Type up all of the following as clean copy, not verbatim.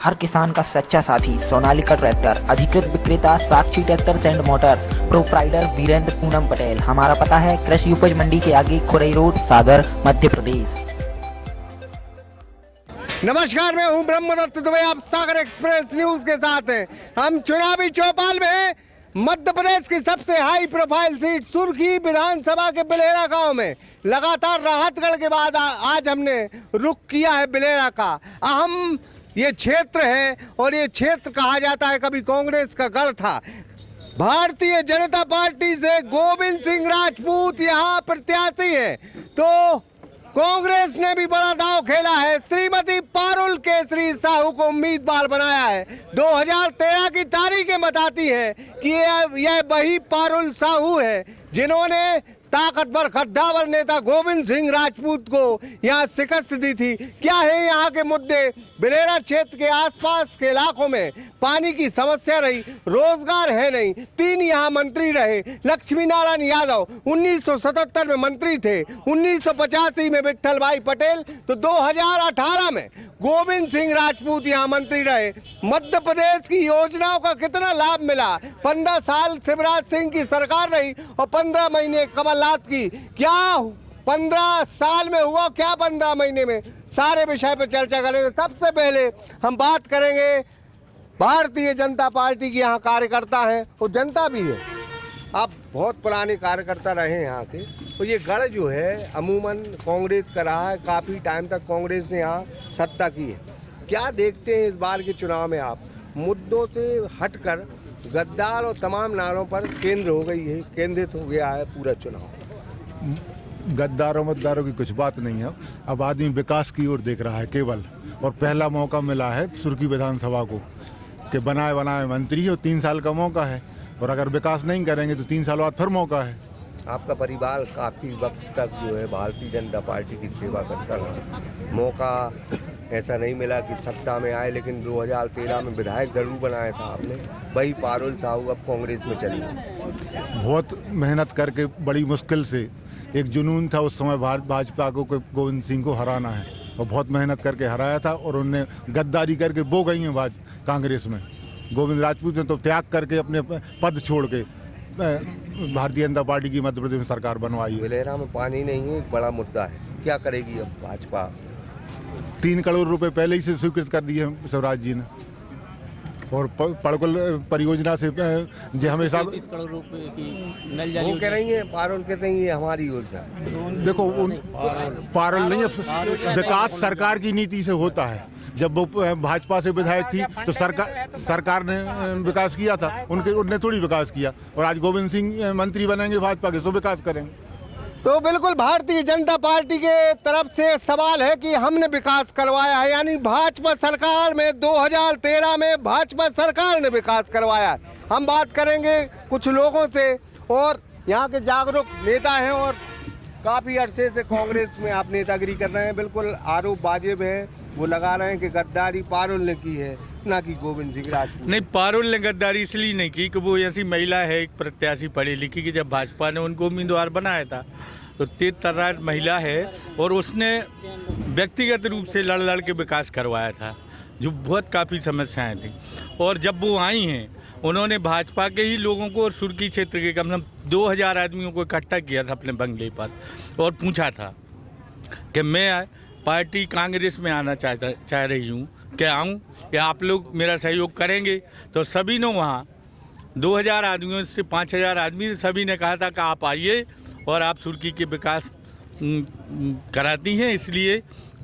हर किसान का सच्चा साथी सोनालिका ट्रैक्टर, अधिकृत विक्रेता Sakshi tractors and motors, proprietor Virendra Poonam Patel. हमारा पता है कृषि उपज मंडी के आगे, खुरई रोड, सागर, मध्य प्रदेश। नमस्कार, मैं हूं ब्रह्मदत्त दुबे। आप सागर एक्सप्रेस न्यूज के साथ हैं। हम चुनावी चौपाल में हैं। मध्य प्रदेश की सबसे हाई प्रोफाइल सीट सुर्खी विधानसभा के बिलेरा गांव में लगातार राहतगढ़ के बाद आज हमने रुख किया है बिलेरा का। अहम ये क्षेत्र है और ये क्षेत्र कहा जाता है कभी कांग्रेस का गढ़ था। भारतीय जनता पार्टी से गोविंद सिंह राजपूत यहाँ प्रत्याशी है, तो कांग्रेस ने भी बड़ा दांव खेला है। श्रीमती पारुल केसरी साहू को उम्मीदवार बनाया है। 2013 की तारीखें बताती है कि यह वही पारुल साहू है जिन्होंने ताकतवर खद्दावर नेता गोविंद सिंह राजपूत को यहाँ शिकस्त दी थी। क्या है यहाँ के मुद्दे? बिलेरा क्षेत्र के आसपास के इलाकों में पानी की समस्या रही, रोजगार है नहीं। 3 यहाँ मंत्री रहे। लक्ष्मी नारायण यादव 1977 में मंत्री थे, 1985 में विट्ठल भाई पटेल, तो 2018 में गोविंद सिंह राजपूत यहाँ मंत्री रहे। मध्य प्रदेश की योजनाओं का कितना लाभ मिला? 15 साल शिवराज सिंह की सरकार रही और 15 महीने कमलनाथ की। क्या 15 साल में हुआ, क्या 15 महीने में? सारे विषय पर चर्चा करेंगे। सबसे पहले हम बात करेंगे, भारतीय जनता पार्टी की यहाँ कार्यकर्ता हैं और जनता भी है। आप बहुत पुराने कार्यकर्ता रहे हैं यहाँ के, तो ये गढ़ जो है अमूमन कांग्रेस का रहा है। काफ़ी टाइम तक कांग्रेस ने यहाँ सत्ता की है। क्या देखते हैं इस बार के चुनाव में आप? मुद्दों से हटकर गद्दार और तमाम नारों पर केंद्रित हो गया है पूरा चुनाव। गद्दारों मद्दारों की कुछ बात नहीं है। अब आदमी विकास की ओर देख रहा है केवल, और पहला मौका मिला है सुर्खी विधानसभा को कि बनाए मंत्री हो। 3 साल का मौका है, और अगर विकास नहीं करेंगे तो 3 साल बाद फिर मौका है। आपका परिवार काफ़ी वक्त तक जो है भारतीय जनता पार्टी की सेवा करता रहा। मौका ऐसा नहीं मिला कि सत्ता में आए, लेकिन 2013 में विधायक जरूर बनाया था आपने। वही पारुल साहू अब कांग्रेस में चली गई। बहुत मेहनत करके, बड़ी मुश्किल से, एक जुनून था उस समय भाजपा को गोविंद सिंह को हराना है, और बहुत मेहनत करके हराया था। और उनने गद्दारी करके वो गई हैं कांग्रेस में। गोविंद राजपूत ने तो त्याग करके अपने पद छोड़ के भारतीय जनता पार्टी की मध्य प्रदेश में सरकार बनवाई है। बिलेरा में पानी नहीं है, एक बड़ा मुद्दा है। क्या करेगी अब भाजपा? 3 करोड़ रुपए पहले ही से स्वीकृत कर दिए शिवराज जी ने, और पड़कुल परियोजना से जो हमेशा 30 करोड़ रुपए की नल वो कह रही है, पारुल कहते हैं ये हमारी योजना। देखो, पारुल नहीं है, विकास सरकार की नीति से होता है। जब वो भाजपा से विधायक थी तो सरकार ने विकास किया था, उनने थोड़ी विकास किया। और आज गोविंद सिंह मंत्री बनेंगे भाजपा के, तो विकास करेंगे। तो बिल्कुल भारतीय जनता पार्टी के तरफ से सवाल है कि हमने विकास करवाया है, यानी भाजपा सरकार में 2013 में भाजपा सरकार ने विकास करवाया है। हम बात करेंगे कुछ लोगों से, और यहाँ के जागरूक नेता हैं और काफ़ी अरसे से कांग्रेस में आप नेतागिरी कर रहे हैं। बिल्कुल आरोप वाजिब है, वो लगा रहे हैं कि गद्दारी पारुल ने की है, ना कि गोविंद सिंह राजपूत। नहीं, पारुल ने गद्दारी इसलिए नहीं की कि वो ऐसी महिला है, एक प्रत्याशी पढ़ी लिखी, कि जब भाजपा ने उनको उम्मीदवार बनाया था तो तेज तर्रार महिला है, और उसने व्यक्तिगत रूप से लड़ के विकास करवाया था, जो बहुत काफ़ी समस्याएं थी। और जब वो आई हैं, उन्होंने भाजपा के ही लोगों को और सुर्खी क्षेत्र के कम से कम 2000 आदमियों को इकट्ठा किया था अपने बंगले पर, और पूछा था कि मैं पार्टी कांग्रेस में आना चाह रही हूँ, क्या आऊँ या आप लोग मेरा सहयोग करेंगे? तो सभी ने वहाँ 2000 आदमियों से 5000 आदमी, सभी ने कहा था कि आप आइए और आप सुर्खी के विकास कराती हैं, इसलिए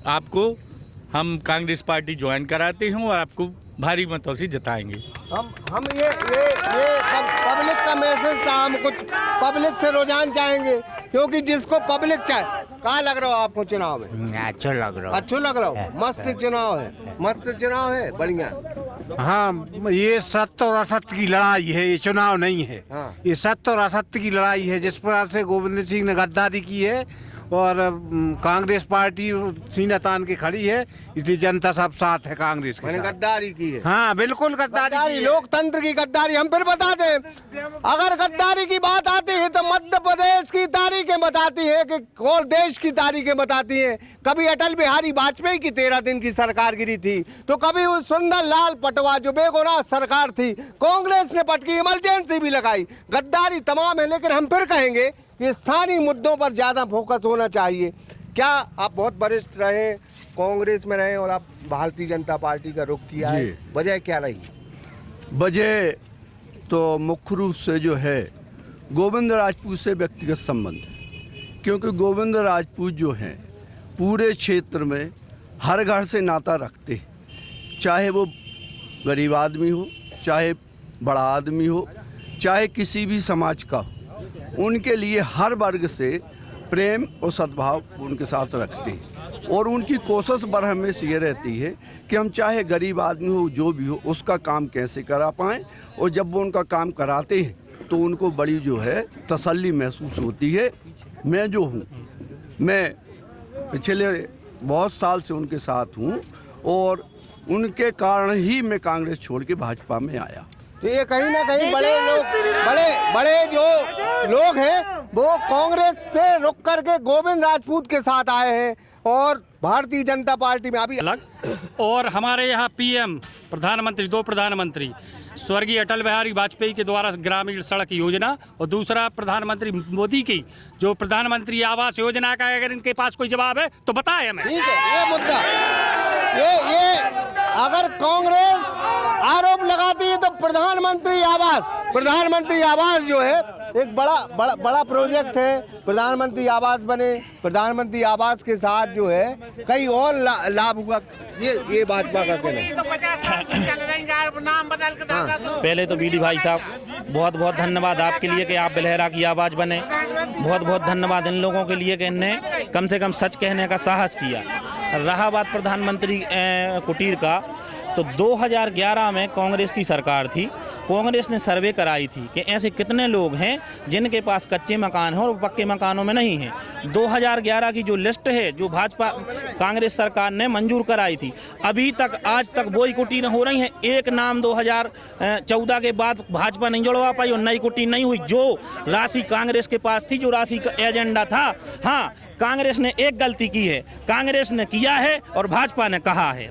आपको हम कांग्रेस पार्टी ज्वाइन कराते हैं और आपको भारी मतों से जिताएंगे। हम ये सब पब्लिक का मैसेज था। हम कुछ पब्लिक से रुझान चाहेंगे, क्योंकि जिसको पब्लिक चाहे। कहाँ लग रहा हो आपको चुनाव में? अच्छा लग रहा हो। मस्त चुनाव है, मस्त चुनाव है, बढ़िया। हाँ, ये सत्य और असत्य की लड़ाई है, ये चुनाव नहीं है। हाँ। ये सत्य और असत्य की लड़ाई है। जिस प्रकार से गोविंद सिंह ने गद्दारी की है, और कांग्रेस पार्टी सीना तान के खड़ी है, इसलिए जनता सब साथ है कांग्रेस के मैंने साथ। गद्दारी की है। हाँ बिल्कुल गद्दारी की है। लोकतंत्र की गद्दारी। हम फिर बताते हैं, अगर गद्दारी की बात आती है तो मध्य प्रदेश की तारीखें बताती है कि और देश की तारीखें बताती हैं। कभी अटल बिहारी वाजपेयी की 13 दिन की सरकार गिरी थी, तो कभी उस सुंदर लाल पटवा जो बेगुनाह सरकार थी, कांग्रेस ने पटकी, इमरजेंसी भी लगाई। गद्दारी तमाम है, लेकिन हम फिर कहेंगे कि स्थानीय मुद्दों पर ज्यादा फोकस होना चाहिए। क्या आप बहुत वरिष्ठ रहे, कांग्रेस में रहे और आप भारतीय जनता पार्टी का रुख किया है, वजह क्या रही? वजह तो मुख्य रूप से जो है गोविंद राजपूत से व्यक्तिगत संबंध, क्योंकि गोविंद राजपूत जो हैं पूरे क्षेत्र में हर घर से नाता रखते हैं, चाहे वो गरीब आदमी हो, चाहे बड़ा आदमी हो, चाहे किसी भी समाज का हो, उनके लिए हर वर्ग से प्रेम और सद्भाव उनके साथ रखते हैं। और उनकी कोशिश बर हमेशा ये रहती है कि हम चाहे गरीब आदमी हो, जो भी हो, उसका काम कैसे करा पाएँ, और जब वो उनका काम कराते हैं तो उनको बड़ी जो है तसल्ली महसूस होती है। मैं जो हूँ, मैं पिछले बहुत साल से उनके साथ हूँ और उनके कारण ही मैं कांग्रेस छोड़ के भाजपा में आया। तो ये कहीं ना कहीं बड़े जो लोग हैं वो कांग्रेस से रुक करके गोविंद राजपूत के साथ आए हैं और भारतीय जनता पार्टी में अभी अलग। और हमारे यहाँ पीएम प्रधानमंत्री, 2 प्रधानमंत्री, स्वर्गीय अटल बिहारी वाजपेयी के द्वारा ग्रामीण सड़क योजना, और दूसरा प्रधानमंत्री मोदी की जो प्रधानमंत्री आवास योजना का, अगर इनके पास कोई जवाब है तो बताए हमें। ठीक है, ये मुद्दा ये अगर कांग्रेस आरोप लगाती है तो प्रधानमंत्री आवास जो है एक बड़ा प्रोजेक्ट है। प्रधानमंत्री आवास बने, प्रधानमंत्री आवास के साथ जो है कई और लाभ हुआ। ये भाजपा का कहना है। पहले तो बीडी भाई साहब बहुत बहुत धन्यवाद आपके लिए कि आप बेलहरा की आवाज़ बने। बहुत बहुत धन्यवाद इन लोगों के लिए कि इनने कम से कम सच कहने का साहस किया। रहा बात प्रधानमंत्री कुटीर का, तो 2011 में कांग्रेस की सरकार थी। कांग्रेस ने सर्वे कराई थी कि ऐसे कितने लोग हैं जिनके पास कच्चे मकान हैं और पक्के मकानों में नहीं हैं। 2011 की जो लिस्ट है जो भाजपा कांग्रेस सरकार ने मंजूर कराई थी, अभी तक आज तक वही कुटीर हो रही हैं। एक नाम 2014 के बाद भाजपा नहीं जुड़वा पाई और नई कुटीर नहीं हुई। जो राशि कांग्रेस के पास थी, जो राशि का एजेंडा था, हाँ, कांग्रेस ने एक गलती की है, कांग्रेस ने किया है और भाजपा ने कहा है।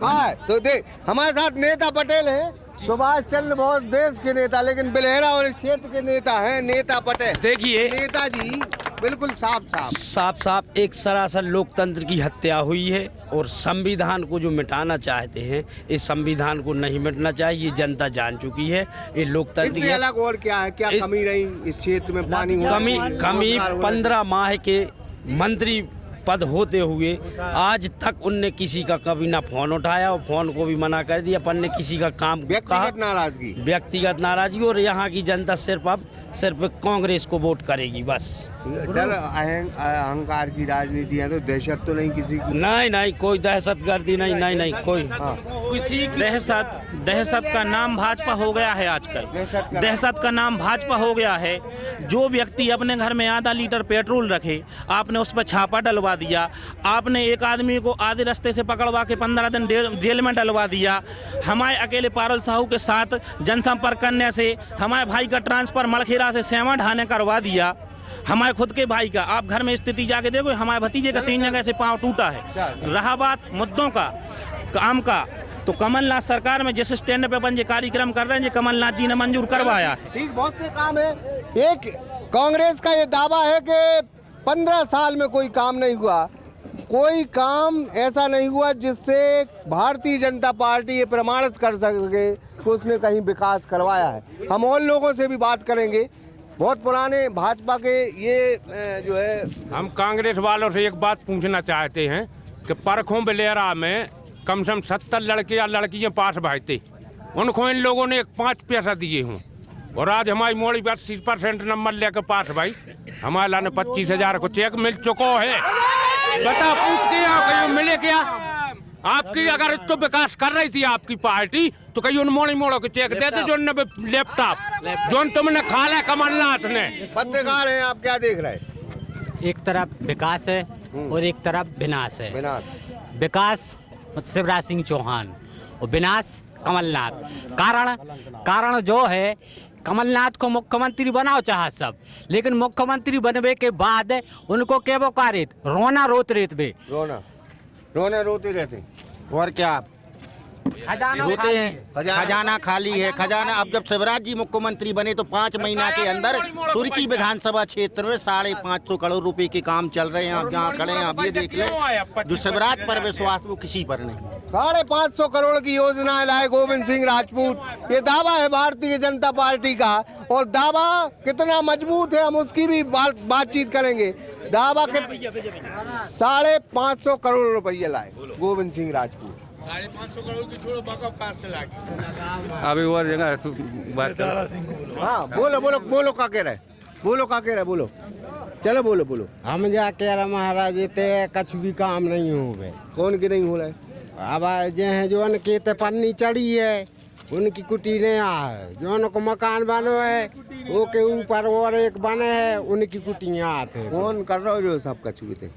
तो देख, हमारे साथ नेता पटेल हैं, सुभाष चंद्र बोस देश के नेता, लेकिन बेलहरा और इस क्षेत्र के नेता हैं नेता पटेल। देखिए नेताजी बिल्कुल साफ एक सरासर लोकतंत्र की हत्या हुई है और संविधान को जो मिटाना चाहते हैं, इस संविधान को नहीं मिटना चाहिए। जनता जान चुकी है ये लोकतंत्र इससे अलग और क्या है, क्या कमी रही इस क्षेत्र में? पानी कमी 15 माह के मंत्री पद होते हुए आज तक उनने किसी का कभी ना फोन उठाया और फोन को भी मना कर दिया। अपन ने किसी का काम व्यक्तिगत नाराजगी और यहाँ की जनता सिर्फ कांग्रेस को वोट करेगी बस। डर अहंकार की राजनीति है, तो दहशत तो नहीं किसी की? नहीं, कोई दहशतगर्दी नहीं कोई। किसी दहशत का नाम भाजपा हो गया है आजकल। दहशत का नाम भाजपा हो गया है। जो व्यक्ति अपने घर में आधा लीटर पेट्रोल रखे, आपने उस पर छापा डलवा दिया। आपने एक आदमी को आधे रास्ते से पकड़वा के 15 दिन जेल में डलवा दिया। हमारे अकेले पारुल साहू के साथ जनसंपर्क करने से हमारे भाई का ट्रांसफर मलखेरा से सेवा ढाने करवा दिया। हमारे खुद के भाई का, आप घर में स्थिति जाके देखो, हमारे भतीजे का 3 जगह से पांव टूटा है। रहा बात मुद्दों का, काम का, तो कमलनाथ सरकार में जिस स्टैंड पे अपन कार्यक्रम कर रहे हैं, कमलनाथ जी ने मंजूर करवाया है। ठीक, बहुत से काम है। एक कांग्रेस का ये दावा है कि 15 साल में कोई काम नहीं हुआ। कोई काम ऐसा नहीं हुआ जिससे भारतीय जनता पार्टी ये प्रमाणित कर सके कि उसने कहीं विकास करवाया है। हम और लोगों से भी बात करेंगे। बहुत पुराने भाजपा के ये जो है, हम कांग्रेस वालों से एक बात पूछना चाहते हैं कि परखों बेलहरा में कम से कम 70 लड़के या लड़कियां पास भाईते, उनको इन लोगों ने 5 पैसा दिए हों और आज हमारी मोड़ी 80% नंबर लेकर पास भाई हमारे लाने 25,000 को चेक मिल चुका है। बता पूछ के यहाँ मिले क्या? आपकी अगर तो विकास कर रही थी आपकी पार्टी तो कहीं उन मोड़ों के चेक देते जो लैपटॉप जो तुमने खा लिया कमलनाथ ने। पत्रकार हैं आप, क्या देख रहे हैं? एक तरफ विकास है, और एक तरफ विनाश है। विनाश विकास शिवराज सिंह चौहान और विनाश कमलनाथ। कारण जो है, कमलनाथ को मुख्यमंत्री बनाओ चाहे सब, लेकिन मुख्यमंत्री बनने के बाद उनको क्या बोकारित रोना रोते रहते, रोना रोते रहते। और क्या होते हैं, खजाना खाली है। खजाना अब जब शिवराज जी मुख्यमंत्री बने तो 5 महीना के अंदर सुरकी विधानसभा क्षेत्र में 550 करोड़ रुपए के काम चल रहे हैं। आप जहाँ खड़े हैं आप ये देख लें, जो शिवराज पर विश्वास वो किसी पर नहीं। 550 करोड़ की योजनाएं लाए गोविंद सिंह राजपूत। ये दावा है भारतीय जनता पार्टी का, और दावा कितना मजबूत है हम उसकी भी बातचीत करेंगे। दावा के 550 करोड़ रुपये लाए गोविंद सिंह राजपूत। 550 करोड़ की छोड़ो, बाका कार से लाके अभी और जगह बात हाँ बोलो का कह रहे, बोलो चलो बोलो। हम जा कह रहे महाराज ते कछ भी काम नहीं हो गए। कौन के नहीं हो रहा है? अब जे हैं जो उनके ते पन्नी चढ़ी है उनकी कुटी नहीं है, जो उनको मकान बनो है वो के ऊपर और एक बने है उनकी कुटियाँ आते। कौन कर रहा हो जो सब कछु भी थे?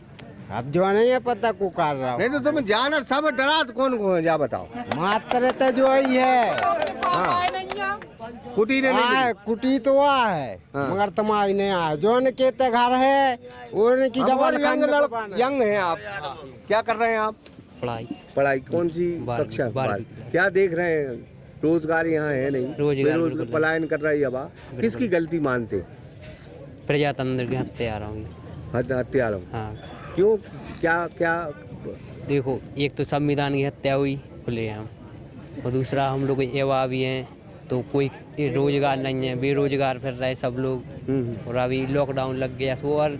अब जो नहीं है पता को कर रहा नहीं तो तुम जाना सब डरा तो कौन है जा बताओ। मात्र तो जो ही है कुटी ने नहीं कुटी तो वहाँ है मगर तुम्हारी नहीं आए। जो उनके ते घर है उनकी डबल यंग है। आप क्या कर रहे हैं? आप पढ़ाई कौन सी कक्षा? क्या देख रहे हैं? रोजगार यहाँ है नहीं, रोजगार पलायन कर रही है। अब किसकी गलती मानते? प्रजातंत्र की हत्यारों। हाँ क्यों? क्या देखो, एक तो संविधान की हत्या हुई खुलेआम, और दूसरा हम लोग युवा भी हैं तो कोई रोजगार नहीं है, बेरोजगार फिर रहे सब लोग। और अभी लॉकडाउन लग गया तो और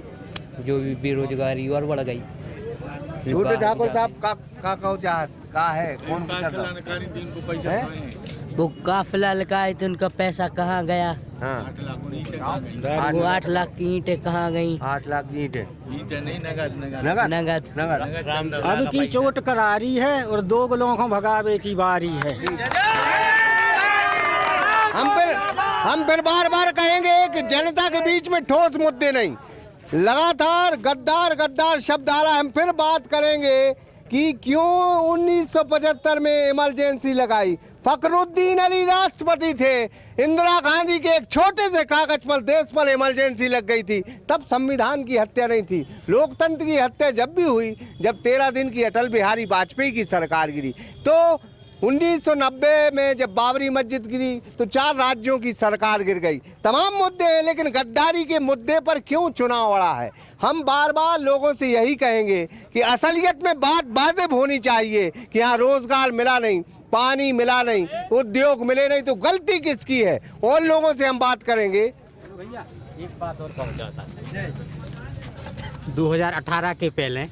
जो भी बेरोजगारी और बढ़ गई। छोटे ठाकुर साहब का है कौन वो काफिला लगाए तो उनका पैसा कहाँ गया? वो 8 लाख की ईंटें कहाँ गई? 8 लाख की ईंटें नहीं, नगद। अब की चोट करारी है और 2 लोगों को भगावे की बारी है। हम फिर बार कहेंगे कि जनता के बीच में ठोस मुद्दे नहीं, लगातार गद्दार शब्द आ रहा है। हम फिर बात करेंगे कि क्यों 1975 में इमरजेंसी लगाई। फखरुद्दीन अली राष्ट्रपति थे, इंदिरा गांधी के एक छोटे से कागज पर देश पर इमरजेंसी लग गई थी। तब संविधान की हत्या नहीं थी। लोकतंत्र की हत्या जब भी हुई जब 13 दिन की अटल बिहारी वाजपेयी की सरकार गिरी। तो 1990 में जब बाबरी मस्जिद गिरी तो 4 राज्यों की सरकार गिर गई। तमाम मुद्दे हैं, लेकिन गद्दारी के मुद्दे पर क्यों चुनाव अड़ा है? हम बार लोगों से यही कहेंगे कि असलियत में बात वाजिब होनी चाहिए कि यहाँ रोजगार मिला नहीं, पानी मिला नहीं, उद्योग मिले नहीं, तो गलती किसकी है? और लोगों से हम बात करेंगे। भैया एक बात और कहूँ, 2018 के पहले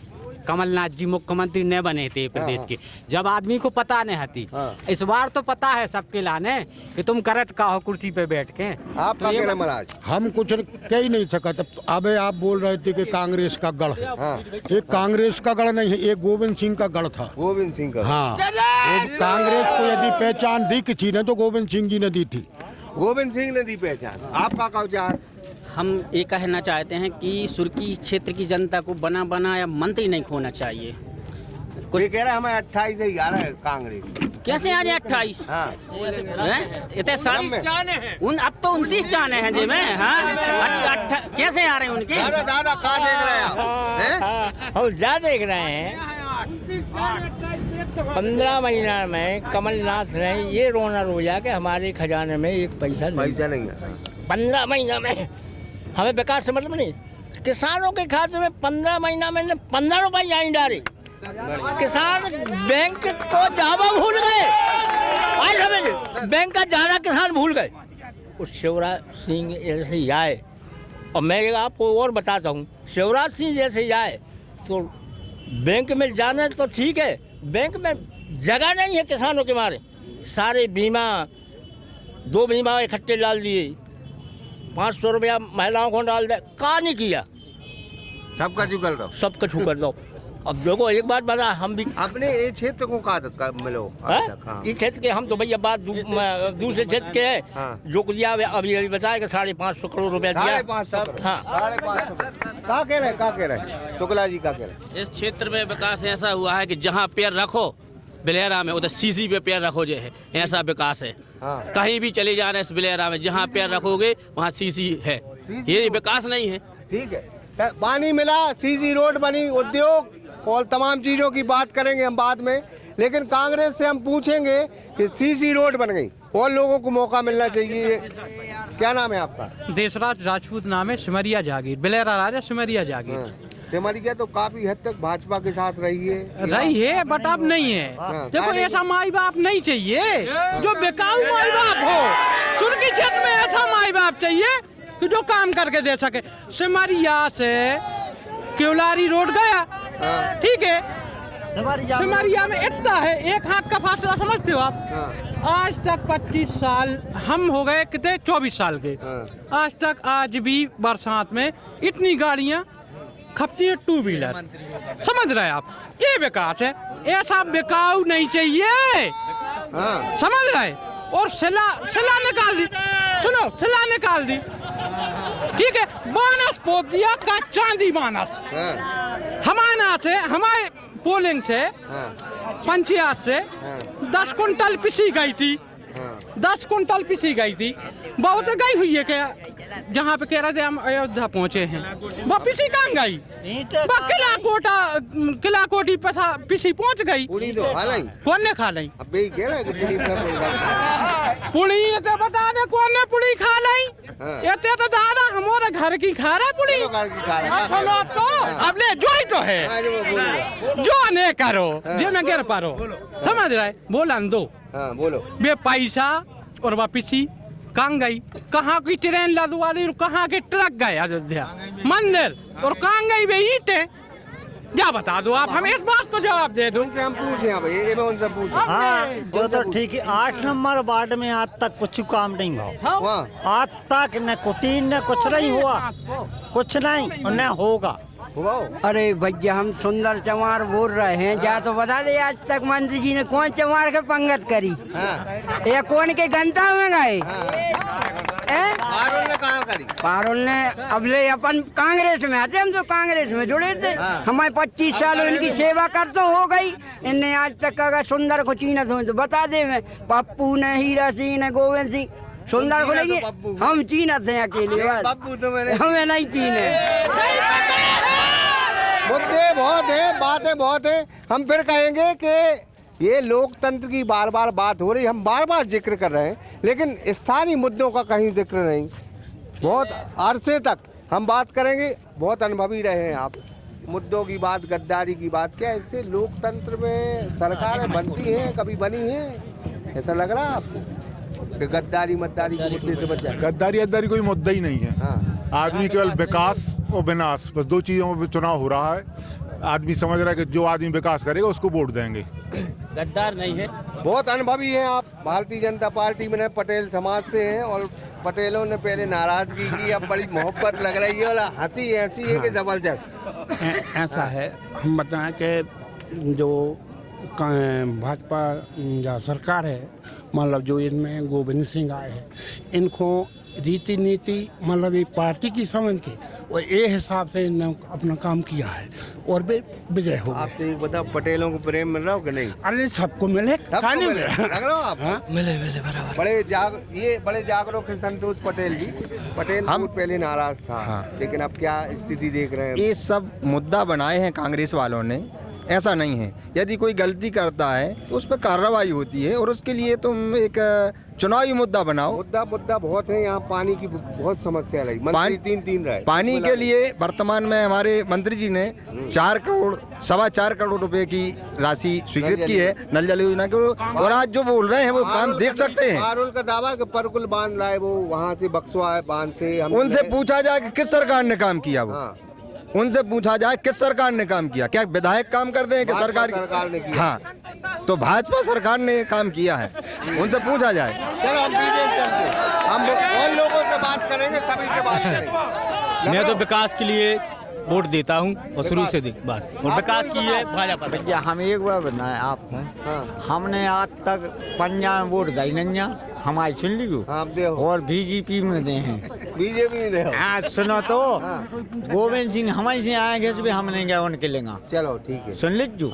कमलनाथ जी मुख्यमंत्री नहीं बने थे प्रदेश के, जब आदमी को पता नहीं थी। इस बार तो पता है सबके लाने कि तुम करत का हो कुर्सी पे बैठ के। आप तो महाराज हम कुछ कह ही नहीं सका। तब अबे आप बोल रहे थे कि कांग्रेस का गढ़ है। ये कांग्रेस का गढ़ नहीं है, ये गोविंद सिंह का गढ़ था। गोविंद सिंह का? हाँ, कांग्रेस को यदि पहचान दी किसी ने तो गोविंद सिंह जी ने दी थी। गोविंद सिंह ने दी पहचान। आपका विचार? हम ये कहना चाहते हैं कि सुर्की क्षेत्र की जनता को बना बनाया मंत्री नहीं खोना चाहिए। कुछ कह रहे हैं हमें 28 से 11 कांग्रेस। कैसे आ जाए 28? इतने सारे उन अब तो 29 जाने हैं जी में। कैसे आ रहे हैं उनके? दादा कहाँ देख रहे हैं आप? हम क्या देख रहे हैं? 15 महीना में कमलनाथ ने ये रोना रोया कि हमारे खजाने में एक पैसा नहीं है। 15 महीना में हमें विकास से मतलब नहीं। किसानों के खाते में 15 महीना में 15 रुपए आई डायरेक्ट। किसान बैंक को जावा भूल गए। आज समझ, बैंक का जाना किसान भूल गए। उस शिवराज सिंह जैसे आए, और मैं आपको और बताता हूँ, शिवराज सिंह जैसे आए तो बैंक में जाना तो ठीक है, बैंक में जगह नहीं है किसानों के मारे। सारे बीमा 2 बीमा इकट्ठे डाल दिए, 500 रुपया महिलाओं को डाल दे, का नहीं किया। सबका चुकल दो, सबका छुकर दो। अब देखो एक बात बता, हम भी अपने ये क्षेत्र को कहा मिलो इस क्षेत्र के, हम तो भैया बात दूसरे क्षेत्र के है। जो दिया अभी अभी बताया कि 550 करोड़ रुपया दिया। 550 हाँ, 550 क्या कह रहे शुक्ला जी, क्या कह रहे? इस क्षेत्र में विकास ऐसा हुआ है कि जहाँ पैर रखो बिलेरा में उधर सीसी पे पैर रखो जो है, ऐसा विकास है। कहीं भी चले जाना इस बिलेरा में, जहाँ पैर रखोगे वहाँ सीसी है। ये विकास नहीं है। ठीक है, पानी मिला, सीसी रोड बनी, उद्योग और तमाम चीजों की बात करेंगे हम बाद में, लेकिन कांग्रेस से हम पूछेंगे कि सीसी रोड बन गई और लोगों को मौका मिलना चाहिए। क्या नाम है आपका? देशराज राजपूत नाम है, सिमरिया जागीर, बिलेरा राजा सिमरिया जागीर। सिमरिया तो काफी हद तक भाजपा के साथ रही है बट अब नहीं है। देखो ऐसा माई बाप नहीं चाहिए जो बेकाऊ माई बाप हो। सुर्खी क्षेत्र में ऐसा माई बाप चाहिए कि जो काम करके दे सके। सिमरिया से केवलारी रोड गया, ठीक है, सिमरिया में इतना है, एक हाथ का फासला, समझते हो आप? आज तक 25 साल हम हो गए, कितने 24 साल के, आज तक आज भी बरसात में इतनी गाड़ियां खपती है, 2 व्हीलर। समझ रहे आप? ये विकास है, ऐसा बिकाऊ नहीं चाहिए। समझ रहे? और सिला निकाल दी, सुनो, सिला निकाल दी, ठीक है, बोनस पोत दिया का चांदी बोनस। हमारे पोलिंग से पंचायत से 10 कुंटल पिसी गई थी, 10 कुंटल पिसी गई थी। बहुत गई हुई है क्या? जहाँ पे कह रहे थे हम अयोध्या पहुँचे हैं, वो पिसी कहाँ गई? किला कोटी पिसी पहुँच गई। कौन ने खा ली पुड़ी? ये तो बता दे कौन ने पुड़ी खा ली? ये तो दादा हमारे घर की खा रहा पुड़ी। अब ले जो ही तो है, जो ने करो जे में गिर पारो। समझ रहे? बोला दो, बोलो बे पैसा और वापिसी कहाँ गई? कहाँ की ट्रेन लदवा दी, कहाँ के ट्रक गए अयोध्या मंदिर, और कहाँ गई वे ईंटें? क्या बता दो आप, हम इस बात को जवाब दे दो। हम पूछे उनसे पूछे। हाँ, जो तो ठीक है। 8 नंबर वार्ड में आज तक कुछ काम नहीं हुआ, आज तक न कुटी न कुछ नहीं हुआ, कुछ नहीं न होगा। अरे भैया हम सुंदर चमार बोल रहे हैं, जा तो बता दे आज तक मंत्री जी ने कौन चमार के पंगत करी? या कौन के घंटा में गए? पारुल ने कहाँ करी? पारुल ने अब ले अपन कांग्रेस में आते, हम तो कांग्रेस में जुड़े थे, हमारे 25 साल इनकी सेवा कर तो हो गई। इनने आज तक अगर सुंदर को चीनत हो तो बता दे, मैं पप्पू ने, हीरा सिंह ने, गोविंद सिंह, सुंदर को नहीं, हम चीनत हैं अकेले, हमें नहीं चीने। मुद्दे बहुत है, बातें बहुत है। हम फिर कहेंगे कि ये लोकतंत्र की बार बार बात हो रही, हम बार बार जिक्र कर रहे हैं, लेकिन स्थानीय मुद्दों का कहीं जिक्र नहीं। बहुत अरसे तक हम बात करेंगे, बहुत अनुभवी रहे हैं आप। मुद्दों की बात, गद्दारी की बात, क्या इससे लोकतंत्र में सरकारें बनती हैं, कभी बनी हैं? ऐसा लग रहा है आपको कि गद्दारी मद्दारी के मुद्दे से बच जाए? गद्दारी कोई मुद्दा ही नहीं है। आदमी केवल विकास और विनाश, बस 2 चीज़ों में चुनाव हो रहा है। आदमी समझ रहा है कि जो आदमी विकास करेगा उसको वोट देंगे। गद्दार नहीं है। बहुत अनुभवी हैं आप। भारतीय जनता पार्टी में पटेल समाज से हैं और पटेलों ने पहले नाराजगी की, अब बड़ी मोहब्बत लग रही है और हंसी ऐसी है कि जबरदस्त। ऐसा है, हम बताएं कि जो भाजपा या सरकार है, मतलब जो इनमें गोविंद सिंह आए हैं, इनको रीति नीति मतलब ये पार्टी की समझ के और ये हिसाब से इन्होंने अपना काम किया है और वे विजय हो गए। आप तो बता, पटेलों को प्रेम मिल रहा हो कि नहीं? अरे सबको मिले, लग रहा हो आप? मिले बराबर। बड़े जागरूक है संतोष पटेल जी। पटेल हम पहले नाराज था, लेकिन अब क्या स्थिति देख रहे हैं? ये सब मुद्दा बनाए हैं कांग्रेस वालों ने, ऐसा नहीं है। यदि कोई गलती करता है तो उस पर कार्रवाई होती है और उसके लिए तुम एक चुनावी मुद्दा बनाओ। मुद्दा बहुत है। यहाँ पानी की बहुत समस्या रही, मंत्री तीन रहे। पानी के लिए वर्तमान में हमारे मंत्री जी ने 4 करोड़ 4.25 करोड़ रुपए की राशि स्वीकृत की है नल जल योजना के, और आज जो बोल रहे हैं वो काम देख सकते हैं। पारुल का दावा कि परकुल बांध लाए, वो वहाँ से बक्सवा बांध से। उनसे पूछा जाए कि किस सरकार ने काम किया, वो उनसे पूछा जाए किस सरकार ने काम किया। क्या विधायक काम करते हैं कि सरकार ने किया? हाँ, तो भाजपा सरकार ने काम किया है, उनसे पूछा जाए। चलो हम पीछे चलते, हम और लोगों से बात करेंगे, सभी से बात करेंगे। मैं तो विकास के लिए वोट देता हूँ और शुरू से बस और विकास की है भाजपा। भैया हम एक बार बताएं आपको, हमने आज तक पंजाब में वोट दी नहीं, हमारी सुन लीजिए, और बीजेपी में दे हैं। बीजेपी में दे हाँ सुनो तो, गोविंद सिंह हमारे से आएंगे इसमें हम नहीं गए उनके लेंगे। चलो ठीक है, सुन लीजिए।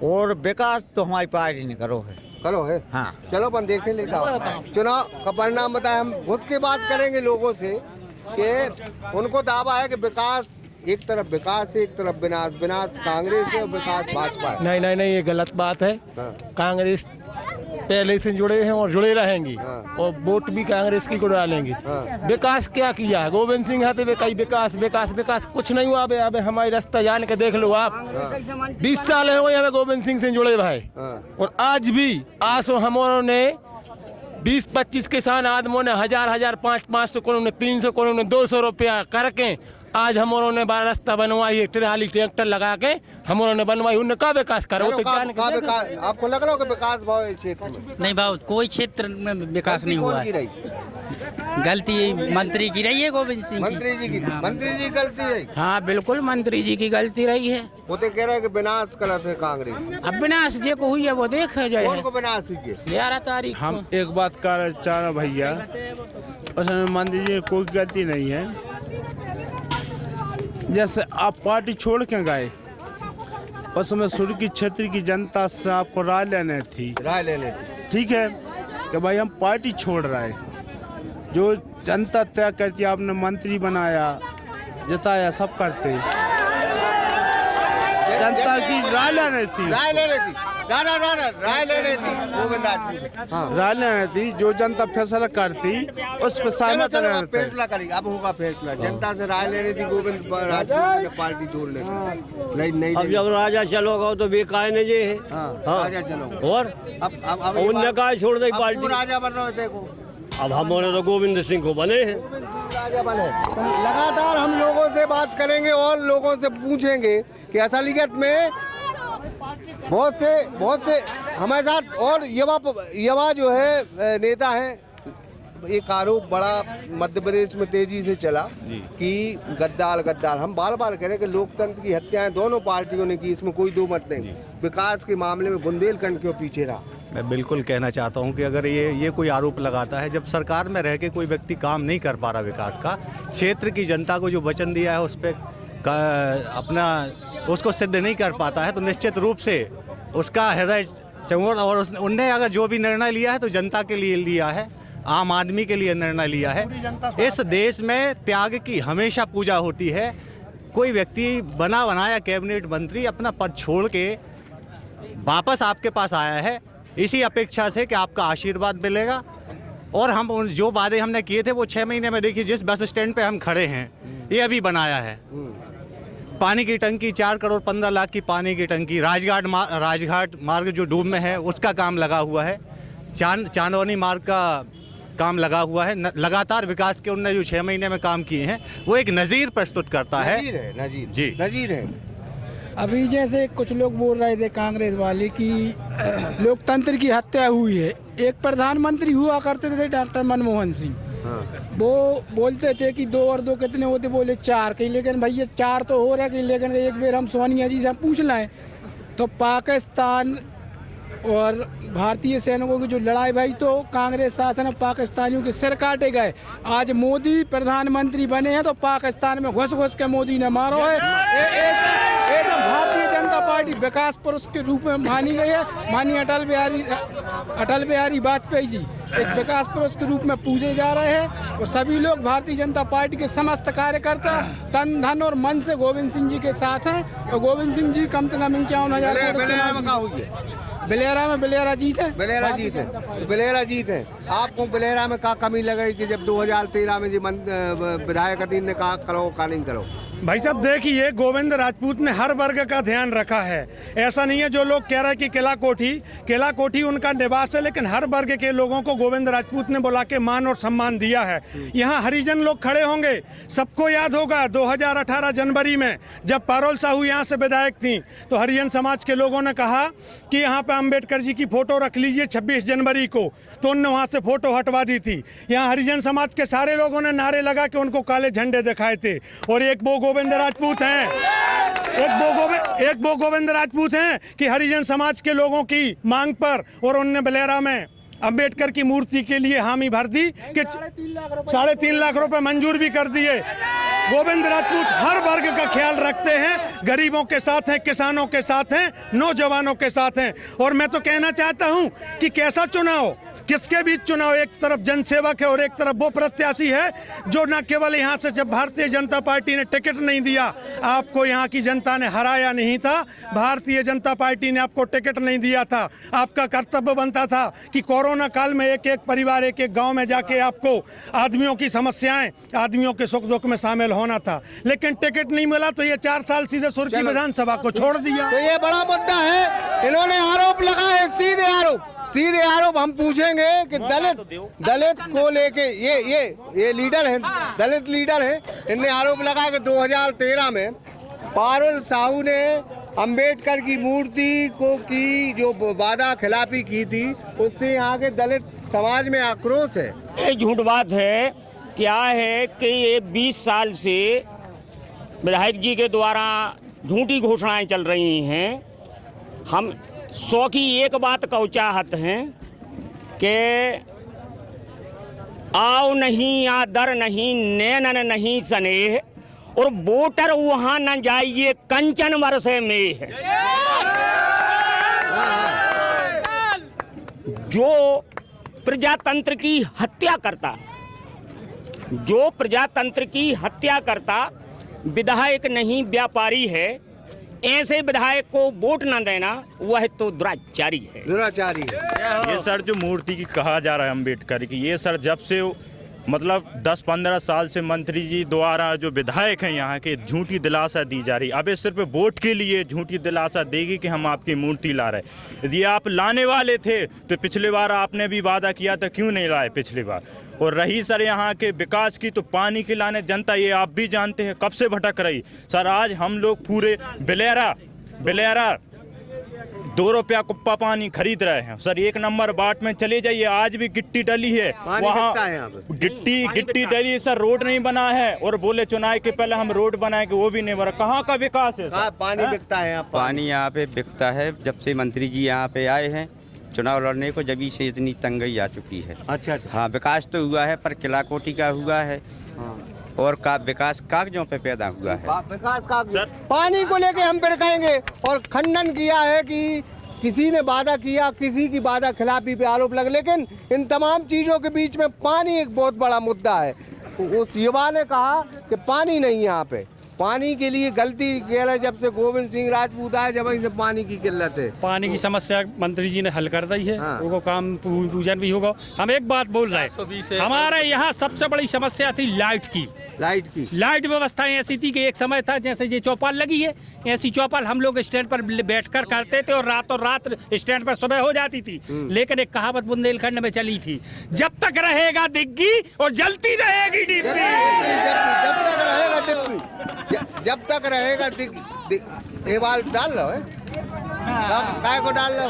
और विकास तो हमारी पार्टी ने करो है। हाँ चलो अपन देखें लेकर चुनाव का परिणाम बताए। हम घुस के बात करेंगे लोगों से कि उनको दावा है कि विकास एक तरफ विकास है, एक तरफ विनाश। विनाश कांग्रेस है और विकास भाजपा है। नहीं ये गलत बात है। कांग्रेस पहले से जुड़े हैं और जुड़े रहेंगी, और वोट भी कांग्रेस की को डालेंगे। विकास क्या किया है? गोविंद सिंह है तो कई विकास कुछ नहीं हुआ। अबे हमारी रास्ता जान के देख लो आप। 20 साल हो गए हमें गोविंद सिंह से जुड़े भाई, और आज भी आसो हमों ने 20-25 किसान आदमों ने 1000 500 करोड़ ने 300 करोड़ ने 200 रुपया करके आज हम उन्होंने रास्ता बनवाई है, ट्राली ट्रैक्टर लगा के हम उन्होंने बनवाई। उन्होंने का विकास करो तो आपको लग रहा हो कि विकास भाव इस क्षेत्र में? नहीं भाव, कोई क्षेत्र में विकास नहीं हुआ है। गलती मंत्री की रही है, गोविंद सिंह मंत्री जी गलती रही। हाँ बिल्कुल मंत्री जी की गलती रही है। वो तो कह रहे हैं कि विनाश गलत है कांग्रेस। अब विनाश जे को हुई है वो देख जाए। कौन को विनाश हुई? 11 तारीख हम एक बात कर चाह रहे भैया, उसमें मान लीजिए कोई गलती नहीं है। जैसे आप पार्टी छोड़ के गए, उसमें सुर्खी क्षेत्र की जनता से आपको राय लेने थी। ठीक है कि भाई हम पार्टी छोड़ रहे हैं, जो जनता तय करती, आपने मंत्री बनाया, जिताया, सब करते, जनता की राय लेने थी। राय लेने थी, जो जनता फैसला करती उस पर सहमत रहना। फैसला करेगी, अब होगा फैसला। जनता से राय लेनी थी, गोविंद राजपूत ने पार्टी छोड़ लेनी। नहीं अब जब राजा चलोगा तो बेकार नहीं जे है। राजा चलो और अब उनने कहा छोड़ दे पार्टी। राजा बन रहे हो, देखो अब हमारे तो गोविंद सिंह को बने हैं। लगातार हम लोगों से बात करेंगे और लोगों से पूछेंगे कि असलियत में बहुत से हमारे साथ और युवा जो है नेता हैं। एक आरोप बड़ा मध्य प्रदेश में तेजी से चला कि गद्दार। हम बार बार कह रहे हैं कि लोकतंत्र की हत्याएं दोनों पार्टियों ने की, इसमें कोई दो मत नहीं। विकास के मामले में बुंदेलखंड क्यों पीछे रहा? मैं बिल्कुल कहना चाहता हूं कि अगर ये कोई आरोप लगाता है, जब सरकार में रह के कोई व्यक्ति काम नहीं कर पा रहा विकास का, क्षेत्र की जनता को जो वचन दिया है उस पर अपना उसको सिद्ध नहीं कर पाता है, तो निश्चित रूप से उसका हृदय चंगोड़। और उनने अगर जो भी निर्णय लिया है तो जनता के लिए लिया है, आम आदमी के लिए निर्णय लिया है। इस देश में त्याग की हमेशा पूजा होती है। कोई व्यक्ति बना बनाया कैबिनेट मंत्री अपना पद छोड़ के वापस आपके पास आया है इसी अपेक्षा से कि आपका आशीर्वाद मिलेगा। और हम जो वादे हमने किए थे वो 6 महीने में, देखिए जिस बस स्टैंड पे हम खड़े हैं ये अभी बनाया है। पानी की टंकी 4 करोड़ 15 लाख की पानी की टंकी, राजघाट मार्ग जो डूब में है उसका काम लगा हुआ है, चांदौनी मार्ग का काम लगा हुआ है। लगातार विकास के उनने जो 6 महीने में काम किए हैं वो एक नज़ीर प्रस्तुत करता है। नज़ीर है। अभी जैसे कुछ लोग बोल रहे थे कांग्रेस वाले कि लोकतंत्र की हत्या हुई है। एक प्रधानमंत्री हुआ करते थे डॉक्टर मनमोहन सिंह, वो बोलते थे कि 2 और 2 कितने होते, बोले 4 के, लेकिन भैया 4 तो हो रहा है, लेकिन एक बार हम सोनिया जी से पूछ लें तो पाकिस्तान और भारतीय सैनिकों की जो लड़ाई भाई, तो कांग्रेस शासन में पाकिस्तानियों के सिर काटे गए। आज मोदी प्रधानमंत्री बने हैं तो पाकिस्तान में घुस के मोदी ने मारो है। ऐसा भारतीय जनता पार्टी विकास पुरुष के रूप में मानी गई है। माननीय अटल बिहारी वाजपेयी जी एक विकास पुरुष के रूप में पूजे जा रहे हैं, और सभी लोग भारतीय जनता पार्टी के समस्त कार्यकर्ता तन धन और मन से गोविंद सिंह जी के साथ हैं। और गोविंद सिंह जी कम से कम 51,000 बिलेरा जीत है। बिलेरा जीत है। आपको बिलेरा में क्या कमी लगी कि जब 2013 में विधायक अधीन ने कहा करो का नहीं करो? भाई साहब देखिए, गोविंद राजपूत ने हर वर्ग का ध्यान रखा है। ऐसा नहीं है जो लोग कह रहे हैं कि किला कोठी उनका निवास है, लेकिन हर वर्ग के लोगों को गोविंद राजपूत ने बुला के मान और सम्मान दिया है। यहाँ हरिजन लोग खड़े होंगे, सबको याद होगा 2018 जनवरी में जब पारोल साहू यहाँ से विधायक थी तो हरिजन समाज के लोगों ने कहा कि यहाँ पे अम्बेडकर जी की फोटो रख लीजिए 26 जनवरी को, तो उनने वहाँ से फोटो हटवा दी थी। यहाँ हरिजन समाज के सारे लोगों ने नारे लगा के उनको काले झंडे दिखाए थे, और एक वो गोविंद राजपूत हैं, एक वो गोविंद राजपूत हैं कि हरिजन समाज के लोगों की मांग पर और उनने बलेरा में अंबेडकर की मूर्ति के लिए हामी भर दी कि 3.5 लाख रुपए मंजूर भी कर दिए। गोविंद राजपूत हर वर्ग का ख्याल रखते हैं, गरीबों के साथ हैं, किसानों के साथ हैं, नौजवानों के साथ हैं। और मैं तो कहना चाहता हूं कि कैसा चुनाव, किसके बीच चुनाव, एक तरफ जनसेवक है और एक तरफ वो प्रत्याशी है जो न केवल यहाँ से जब भारतीय जनता पार्टी ने टिकट नहीं दिया, आपको यहाँ की जनता ने हराया नहीं था, भारतीय जनता पार्टी ने आपको टिकट नहीं दिया था। आपका कर्तव्य बनता था कि कोरोना काल में एक एक परिवार, एक एक गांव में जाके आपको आदमियों की समस्याएं, आदमियों के सुख दुख में शामिल होना था, लेकिन टिकट नहीं मिला तो ये 4 साल सीधे सुर्खी विधानसभा को छोड़ दिया। तो ये बड़ा मुद्दा है, इन्होंने आरोप लगाए, सीधे आरोप हम पूछेंगे कि दलित को लेके ये लीडर हैं, दलित लीडर हैं, इनने आरोप लगाया कि 2013 में पारुल साहू ने अंबेडकर की मूर्ति को की जो वादा खिलाफी की थी, उससे यहाँ के दलित समाज में आक्रोश है। ये झूठ बात है। क्या है कि ये 20 साल से विधायक जी के द्वारा झूठी घोषणाएं चल रही हैं। हम 100 की एक बात को चाहत हैं कि आओ नहीं आदर नहीं, नैनन नहीं स्नेह, और वोटर वहां न जाइए कंचन वर्षे में। जो प्रजातंत्र की हत्या करता, जो प्रजातंत्र की हत्या करता विधायक नहीं व्यापारी है, ऐसे विधायक को वोट न देना वह तो दुराचारी है। ये सर जो मूर्ति की कहा जा रहा है अंबेडकर की, ये सर जब से मतलब 10-15 साल से मंत्री जी द्वारा जो विधायक हैं यहाँ के झूठी दिलासा दी जा रही। अब ये सिर्फ वोट के लिए झूठी दिलासा देगी कि हम आपकी मूर्ति ला रहे। यदि आप लाने वाले थे तो पिछले बार आपने भी वादा किया था, क्यों नहीं लाए पिछली बार। और रही सर यहाँ के विकास की, तो पानी की लाने जनता, ये आप भी जानते हैं कब से भटक रही। सर आज हम लोग पूरे बिलेरा 2 रुपया कुप्पा पानी खरीद रहे हैं सर। 1 नंबर बाट में चले जाइए, आज भी गिट्टी डली है, वहाँ गिट्टी डली सर, रोड नहीं बना है। और बोले चुनाव के पहले हम रोड बनाएंगे, वो भी नहीं बना। कहाँ का विकास है सर? पानी बिकता है यहाँ, पानी यहाँ पे बिकता है। जब से मंत्री जी यहाँ पे आए हैं चुनाव लड़ने को, जब से इतनी तंगई आ चुकी है। अच्छा। हाँ, विकास तो हुआ है पर किला कोटी का हुआ है और का विकास कागजों पे पैदा हुआ है। विकास कागज, पानी को लेके हम फिर कहेंगे। और खंडन किया है कि किसी ने वादा किया, किसी की वादा खिलाफी पे आरोप लगे, लेकिन इन तमाम चीजों के बीच में पानी एक बहुत बड़ा मुद्दा है। उस युवा ने कहा कि पानी नहीं है यहाँ पे, पानी के लिए गलती कह रहे जब से गोविंद सिंह राजपूत आए, जब से पानी की किल्लत है। पानी की समस्या मंत्री जी ने हल कर दी है। हाँ। वो काम पूजन भी होगा। हम एक बात बोल रहे हैं, हमारे यहाँ सबसे बड़ी समस्या थी लाइट की। लाइट व्यवस्था ऐसी थी कि एक समय था जैसे ये चौपाल लगी है, ऐसी चौपाल हम लोग स्टैंड पर बैठकर करते थे और रातों रात स्टैंड पर सुबह हो जाती थी। लेकिन एक कहावत बुंदेलखंड में चली थी, जब तक रहेगा दिग्गी और जलती रहेगी डिब्बी। जब तक रहेगा ये बाल डाल लो है, काय को डाल लो।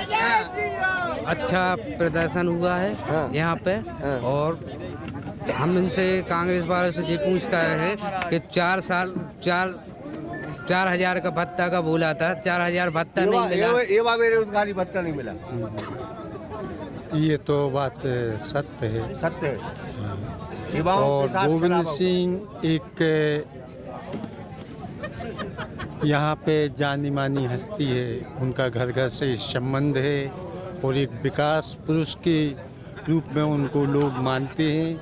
अच्छा प्रदर्शन हुआ है यहाँ पे, और हम इनसे कांग्रेस वालों से ये पूछता है कि 4,000 का भत्ता का बोला था, 4,000 भत्ता नहीं मिला। ये बेरोजगारी भत्ता नहीं मिला। ये तो बात सत्य है। और गोविंद सिंह एक यहाँ पे जानी मानी हस्ती है, उनका घर घर से संबंध है और एक विकास पुरुष के रूप में उनको लोग मानते हैं।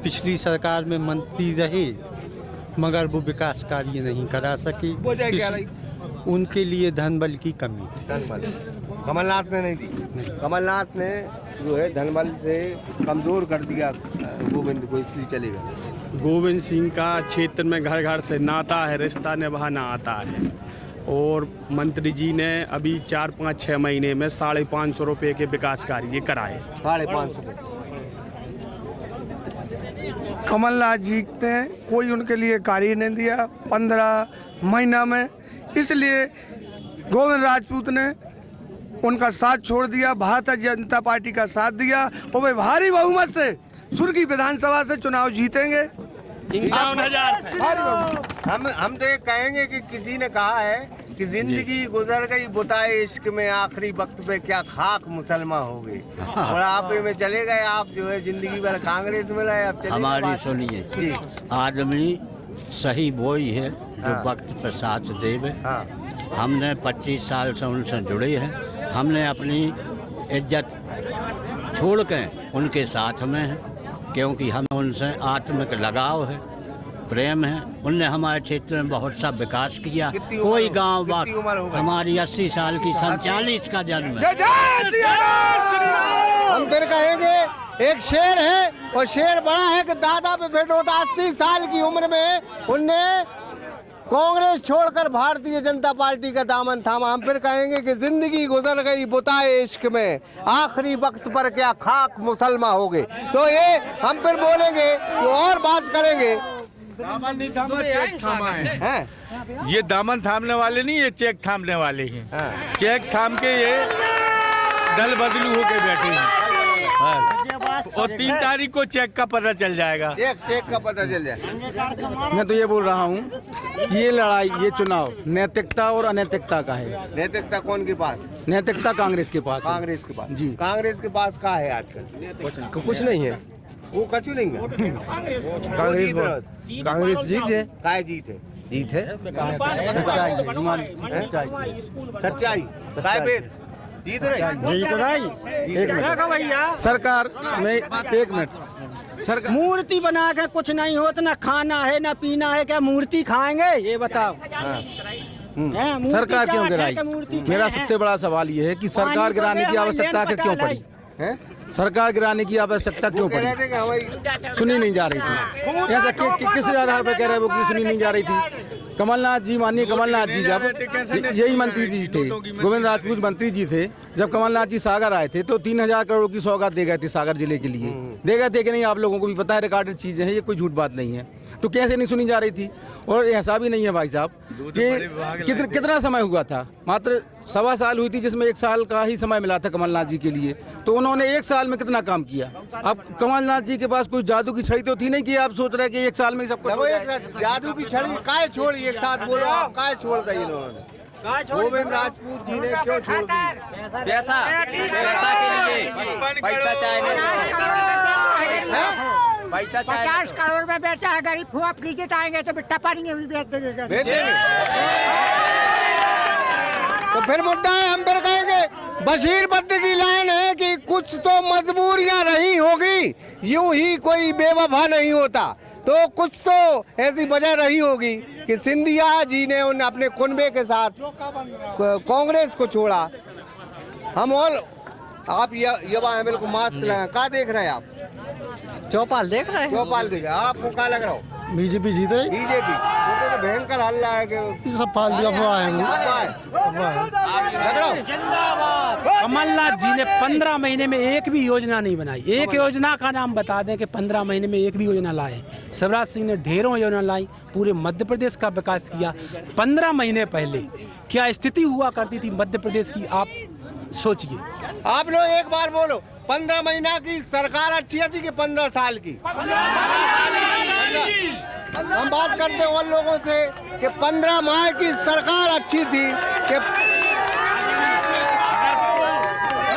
पिछली सरकार में मंत्री रहे मगर वो विकास कार्य नहीं करा सके, उनके लिए धनबल की कमी थी। कमलनाथ ने नहीं दी, कमलनाथ ने जो है धनबल से कमजोर कर दिया गोविंद को, इसलिए चलेगा। गोविंद सिंह का क्षेत्र में घर घर से नाता है, रिश्ता निभाना आता है। और मंत्री जी ने अभी 4-5-6 महीने में 550 रुपये के विकास कार्य कराए। 550। कमलनाथ जी ने कोई उनके लिए कार्य नहीं दिया 15 महीना में, इसलिए गोविंद राजपूत ने उनका साथ छोड़ दिया, भारतीय जनता पार्टी का साथ दिया और वे भारी बहुमत से सुर्खी विधानसभा से चुनाव जीतेंगे। 51,000 से। हम तो ये कहेंगे कि किसी ने कहा है कि जिंदगी गुजर गई बुताए इश्क में, आखिरी वक्त पे क्या खाक मुसलमान हो गई। और आप में चले गए, आप जो है जिंदगी भर कांग्रेस में रहे, अब चले हमारी सुनिए, आदमी सही वही है जो वक्त पर साथ देवे। हमने 25 साल से उनसे जुड़े हैं, हमने अपनी इज्जत छोड़ के उनके साथ में हैं, क्योंकि हमें उनसे आत्मिक लगाव है, प्रेम है। उनने हमारे क्षेत्र में बहुत सा विकास किया। कोई गांव हमारी 80 साल की 47 का जन्म है। हम फिर कहेंगे एक शेर है और शेर बड़ा है कि दादा पे बैठो था 80 साल की उम्र में उनने कांग्रेस छोड़कर भारतीय जनता पार्टी का दामन थामा। हम फिर कहेंगे कि जिंदगी गुजर गई बुताए इश्क में, आखिरी वक्त पर क्या खाक मुसलमान हो गए। तो ये हम फिर बोलेंगे तो और बात करेंगे। चेक थामा है। ये दामन थामने वाले नहीं, ये चेक थामने वाले हैं। चेक थाम के ये दल बदलू होके बैठे हैं। और 3 तारीख को चेक का पता चल जाएगा। चेक का पता चल जाएगा। मैं तो ये बोल रहा हूँ, ये लड़ाई, ये चुनाव नैतिकता और अनैतिकता का है। नैतिकता कौन के पास? नैतिकता कांग्रेस के पास। कांग्रेस के पास जी। कांग्रेस के पास क्या है आजकल? कुछ नहीं है, वो कछु नहीं है। कांग्रेस जीत है। काय जीत है? जीत है सच्चाई, सच्चाई काय पेट जीत रहे। एक मिनट सरकार में, एक मिनट सरकार मूर्ति बना के कुछ नहीं होता, ना खाना है ना पीना है, क्या मूर्ति खाएंगे ये बताओ। सरकार क्यों गिराई? मेरा सबसे बड़ा सवाल ये है कि सरकार गिराने की आवश्यकता आखिर क्यों पड़ी है? सरकार गिराने की आवश्यकता क्यों पड़ी? सुनी नहीं जा रही थी। ऐसा किस आधार पर कह रहे हैं वो कि सुनी नहीं जा रही थी? कमलनाथ जी, माननीय कमलनाथ जी जब यही मंत्री जी थे, गोविंद राजपूत मंत्री जी थे, जब कमलनाथ जी सागर आए थे तो 3,000 करोड़ की सौगात दे गए थे सागर जिले के लिए। दे गए थे कि नहीं? आप लोगों को भी पता है, रिकॉर्डेड चीजें हैं, ये कोई झूठ बात नहीं है। तो कैसे नहीं सुनी जा रही थी? और ऐसा भी नहीं है भाई साहब कि कितना समय हुआ था, मात्र 1.25 साल हुई थी, जिसमें 1 साल का ही समय मिला था कमलनाथ जी के लिए। तो उन्होंने 1 साल में कितना काम किया? अब कमलनाथ जी के पास कोई जादू की छड़ी तो थी नहीं कि आप सोच रहे कि 1 साल में सब कुछ। जादू की छड़ी काय छोड़ी? एक साथ बोलो, आप काय छोड़ दी इन्होंने? गोविंद राजपूत जी ने क्यों छोड़ दी? पैसा के लिए, पैसा चाहिए, 50 करोड़ में बेचा है, गरीब फुआप कीजिए आएंगे तो टपारी में भी बेच देंगे। तो फिर मुद्दा है, हम फिर कहेंगे बशीर बद्र की लाइन है कि कुछ तो मजबूरियां रही होगी, यूं ही कोई बेवफा नहीं होता। तो कुछ तो ऐसी वजह रही होगी कि सिंधिया जी ने उन अपने कुनबे के साथ कांग्रेस को छोड़ा। हम और आप ये बिल्कुल मास्क लगाए, क्या देख रहे हैं आप? चौपाल देख रहे हैं। चौपाल देख रहे हैं। आपको क्या लग रहा हो? बीजेपी जीत रही। बीजेपी तो भयंकर हल्ला है कि सब फालतू अफवाह है। कमलनाथ जी ने 15 महीने में एक भी योजना नहीं बनाई। एक योजना का नाम बता दें कि 15 महीने में एक भी योजना लाए। शिवराज सिंह ने ढेरों योजना लाई, पूरे मध्य प्रदेश का विकास किया। 15 महीने पहले क्या स्थिति हुआ करती थी मध्य प्रदेश की, आप सोचिए। आप लोग एक बार बोलो, 15 महीना की सरकार अच्छी थी कि 15 साल की? हम बात करते हैं उन लोगों से कि 15 माह की सरकार अच्छी थी कि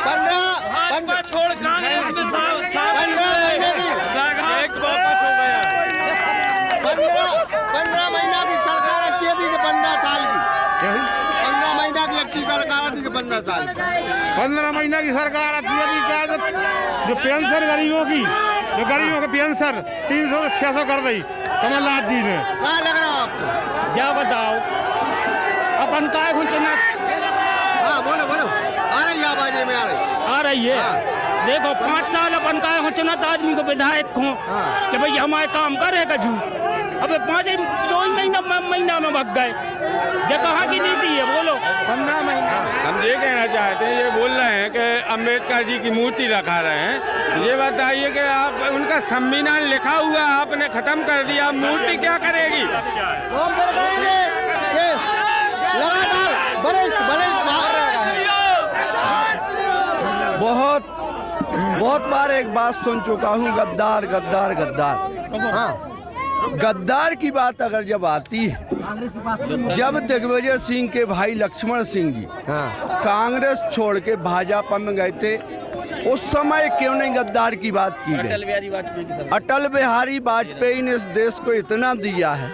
15 महीने की 15 महीना की सरकार अच्छी थी कि 15 साल की? 15 महीना की अच्छी सरकार थी कि 15 साल की? 15 महीना की सरकार अच्छी थी क्या? जो पेंशन गरीबों की पेंशन 300 से 600 कर दी कमलनाथ जी ने। क्या लग रहा है आपको? क्या बताओ अपन काय चुना। हाँ बोलो बोलो, आ रही आवाज में आ रही है। देखो 5 साल अपन काय चुना तो आदमी को विधायक हो कि भाई हमारे काम करेगा जू। अबे 2 महीना में भाग गए। ये कहाँ की नीति है बोलो? 15 महीना। हम ये कहना चाहते हैं, ये बोल रहे हैं कि अम्बेडकर जी की मूर्ति रखा रहे हैं। ये बताइए कि आप उनका संविधान लिखा हुआ आपने खत्म कर दिया, मूर्ति क्या करेगी? हम फिर करेंगे कि लगातार बहुत बार एक बात सुन चुका हूँ, गद्दार गद्दार गद्दार। हाँ गद्दार की बात अगर जब आती है, जब दिग्विजय सिंह के भाई लक्ष्मण सिंह जी कांग्रेस छोड़ के भाजपा में गए थे, उस समय क्यों नहीं गद्दार की बात की गई? अटल बिहारी वाजपेयी ने इस देश को इतना दिया है,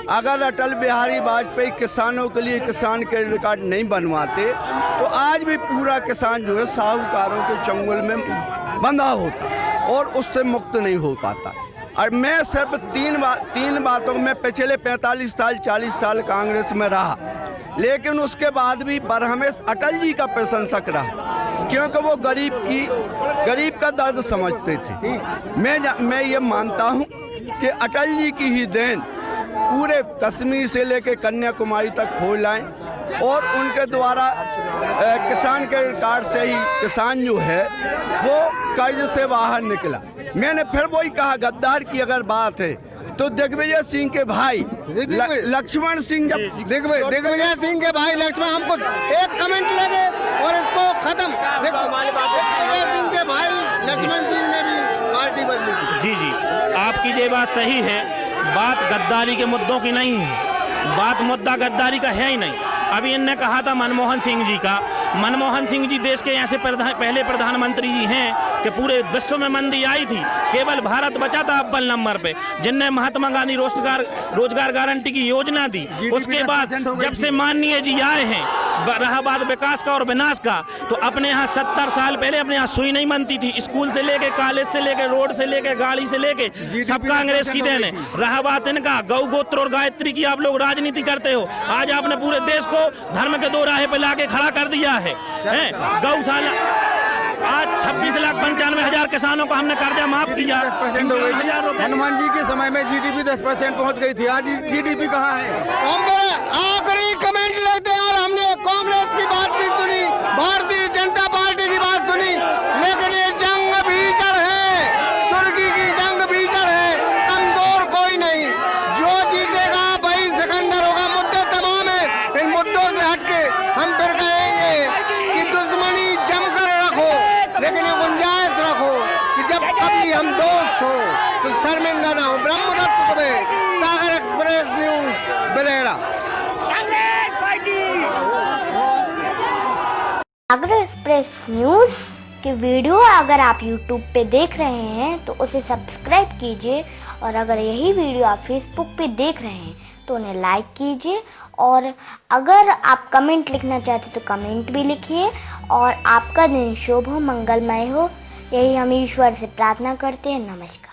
अगर अटल बिहारी वाजपेयी किसानों के लिए किसान क्रेडिट कार्ड नहीं बनवाते तो आज भी पूरा किसान जो है साहूकारों के चंगुल में बंधा होता और उससे मुक्त नहीं हो पाता। और मैं सिर्फ तीन बातों में पिछले 45 साल 40 साल कांग्रेस में रहा, लेकिन उसके बाद भी बरहमेश अटल जी का प्रशंसक रहा, क्योंकि वो गरीब का दर्द समझते थे। मैं ये मानता हूँ कि अटल जी की ही देन पूरे कश्मीर से लेकर कन्याकुमारी तक खोल लाएं और उनके द्वारा किसान क्रेडिट कार्ड से ही किसान जो है वो कर्ज से बाहर निकला। मैंने फिर वही कहा, गद्दार की अगर बात है तो दिग्विजय सिंह के भाई लक्ष्मण सिंह, जब दिग्विजय सिंह के भाई लक्ष्मण, हमको एक कमेंट लगे और इसको खत्म। दिग्विजय सिंह के भाई लक्ष्मण सिंह ने भी पार्टी बदली। जी आपकी ये बात सही है, बात गद्दारी के मुद्दों की नहीं है, बात मुद्दा गद्दारी का है ही नहीं। अभी इनने कहा था मनमोहन सिंह जी का, मनमोहन सिंह जी देश के ऐसे पहले प्रधानमंत्री जी हैं कि पूरे विश्व में मंदी आई थी, केवल भारत बचा था अव्वल नंबर पे, जिनने महात्मा गांधी रोजगार गारंटी की योजना दी। उसके बाद जब से माननीय जी आए हैं, रहा बात विकास का और विनाश का, तो अपने यहाँ 70 साल पहले अपने यहाँ सुई नहीं बनती थी, स्कूल से लेके कॉलेज से लेके रोड से लेके गाड़ी से लेके सब कांग्रेस की देन है। रहा बात इनका गौ गोत्र और गायत्री की, आप लोग राजनीति करते हो, आज आपने पूरे देश को धर्म के दो राहे पे लाके खड़ा कर दिया है। गौशाला आज 26,95,000 किसानों को हमने कर्जा माफ किया। हनुमान जी के समय में जीडीपी 10% पहुंच गई थी, आज जीडीपी कहाँ है? आखिरी कमेंट लेते हैं, और हमने कांग्रेस की बात भी सुनी, भारतीय जनता पार्टी की बात सुनी, लेकिन ये जंग भीषण है, तुर्की की जंग भीषण है, कमजोर कोई नहीं, जो जीतेगा वही सिकंदर होगा। मुद्दे तमाम है, इन मुद्दों से हटके हम फिर कहेंगे कि दुश्मनी जमकर रखो, लेकिन ये गुंजाइश रखो कि जब कभी हम दोस्त हो तो शर्मिंदा ना हो। ब्रह्मदत्त दुबे, सागर एक्सप्रेस न्यूज, बिलेरा। सागर एक्सप्रेस न्यूज की वीडियो अगर आप YouTube पे देख रहे हैं तो उसे सब्सक्राइब कीजिए, और अगर यही वीडियो आप Facebook पे देख रहे हैं तो उन्हें लाइक कीजिए, और अगर आप कमेंट लिखना चाहते तो कमेंट भी लिखिए, और आपका दिन शुभ हो, मंगलमय हो, यही हम ईश्वर से प्रार्थना करते हैं। नमस्कार।